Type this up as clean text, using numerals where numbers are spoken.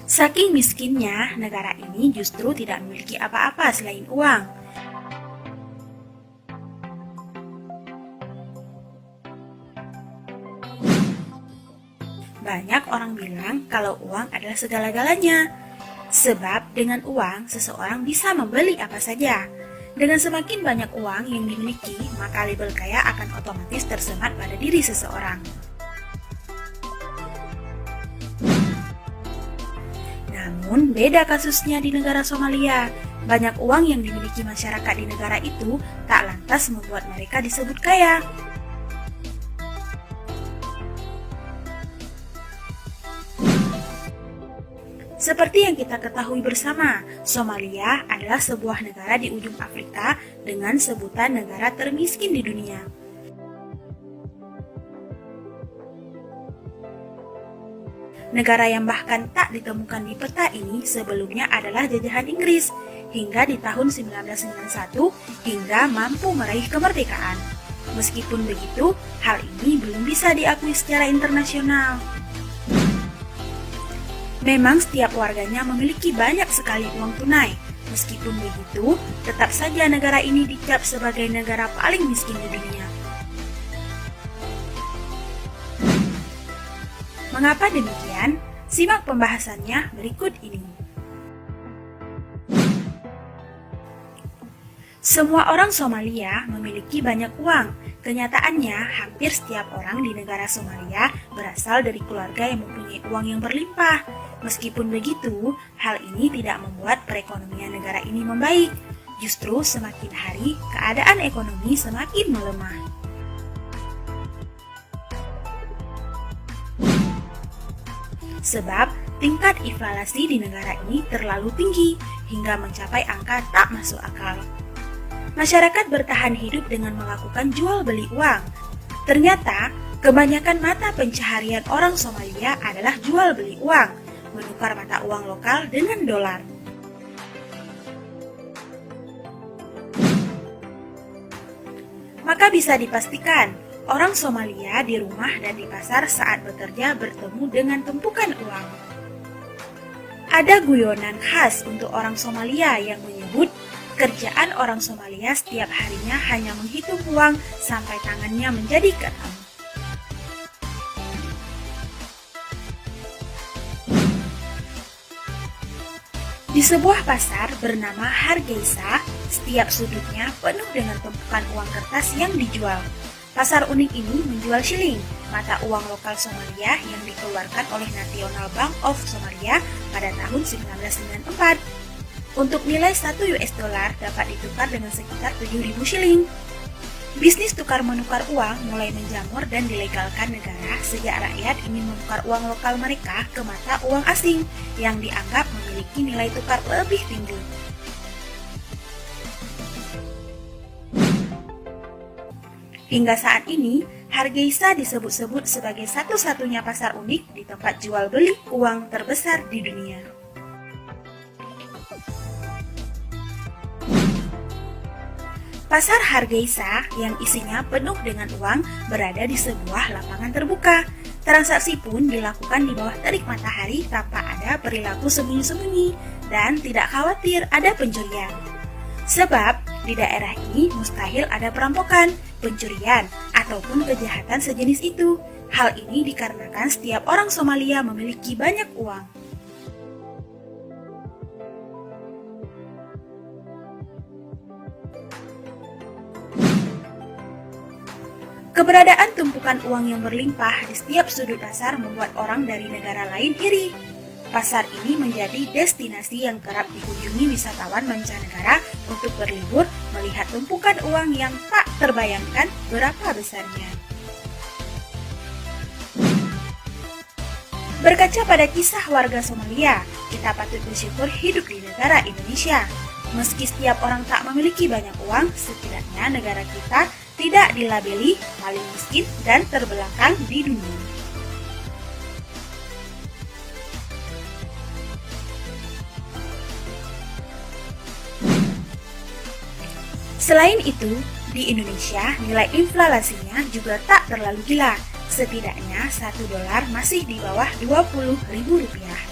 Saking miskinnya, negara ini justru tidak memiliki apa-apa selain uang. Banyak orang bilang kalau uang adalah segala-galanya. Sebab dengan uang, seseorang bisa membeli apa saja. Dengan semakin banyak uang yang dimiliki, maka label kaya akan otomatis tersemat pada diri seseorang. Namun, beda kasusnya di negara Somalia. Banyak uang yang dimiliki masyarakat di negara itu tak lantas membuat mereka disebut kaya. Seperti yang kita ketahui bersama, Somalia adalah sebuah negara di ujung Afrika dengan sebutan negara termiskin di dunia. Negara yang bahkan tak ditemukan di peta ini sebelumnya adalah jajahan Inggris, hingga di tahun 1991 hingga mampu meraih kemerdekaan. Meskipun begitu, hal ini belum bisa diakui secara internasional. Memang setiap warganya memiliki banyak sekali uang tunai. Meskipun begitu, tetap saja negara ini dicap sebagai negara paling miskin di dunia. Mengapa demikian? Simak pembahasannya berikut ini. Semua orang Somalia memiliki banyak uang. Kenyataannya, hampir setiap orang di negara Somalia berasal dari keluarga yang mempunyai uang yang berlimpah. Meskipun begitu, hal ini tidak membuat perekonomian negara ini membaik. Justru semakin hari, keadaan ekonomi semakin melemah. Sebab, tingkat inflasi di negara ini terlalu tinggi hingga mencapai angka tak masuk akal. Masyarakat bertahan hidup dengan melakukan jual beli uang. Ternyata, kebanyakan mata pencaharian orang Somalia adalah jual beli uang, menukar mata uang lokal dengan dolar. Maka bisa dipastikan, orang Somalia di rumah dan di pasar saat bekerja bertemu dengan tumpukan uang. Ada guyonan khas untuk orang Somalia yang menyebut kerjaan orang Somalia setiap harinya hanya menghitung uang sampai tangannya menjadi kram. Di sebuah pasar bernama Hargeisa, setiap sudutnya penuh dengan tumpukan uang kertas yang dijual. Pasar unik ini menjual shilling, mata uang lokal Somalia yang dikeluarkan oleh National Bank of Somalia pada tahun 1994. Untuk nilai 1 US dollar dapat ditukar dengan sekitar 7.000 shilling. Bisnis tukar-menukar uang mulai menjamur dan dilegalkan negara sejak rakyat ingin menukar uang lokal mereka ke mata uang asing yang dianggap memiliki nilai tukar lebih tinggi. Hingga saat ini, Hargeisa disebut-sebut sebagai satu-satunya pasar unik di tempat jual beli uang terbesar di dunia. Pasar Hargeisa yang isinya penuh dengan uang berada di sebuah lapangan terbuka. Transaksi pun dilakukan di bawah terik matahari tanpa ada perilaku sembunyi-sembunyi dan tidak khawatir ada pencurian. Sebab di daerah ini mustahil ada perampokan, pencurian, ataupun kejahatan sejenis itu. Hal ini dikarenakan setiap orang Somalia memiliki banyak uang. Keberadaan tumpukan uang yang berlimpah di setiap sudut pasar membuat orang dari negara lain iri. Pasar ini menjadi destinasi yang kerap dikunjungi wisatawan mancanegara untuk berlibur melihat tumpukan uang yang tak terbayangkan berapa besarnya. Berkaca pada kisah warga Somalia, kita patut bersyukur hidup di negara Indonesia. Meski setiap orang tak memiliki banyak uang, setidaknya negara kita tidak dilabeli paling miskin dan terbelakang di dunia. Selain itu, di Indonesia nilai inflasinya juga tak terlalu gila. Setidaknya $1 masih di bawah Rp20.000.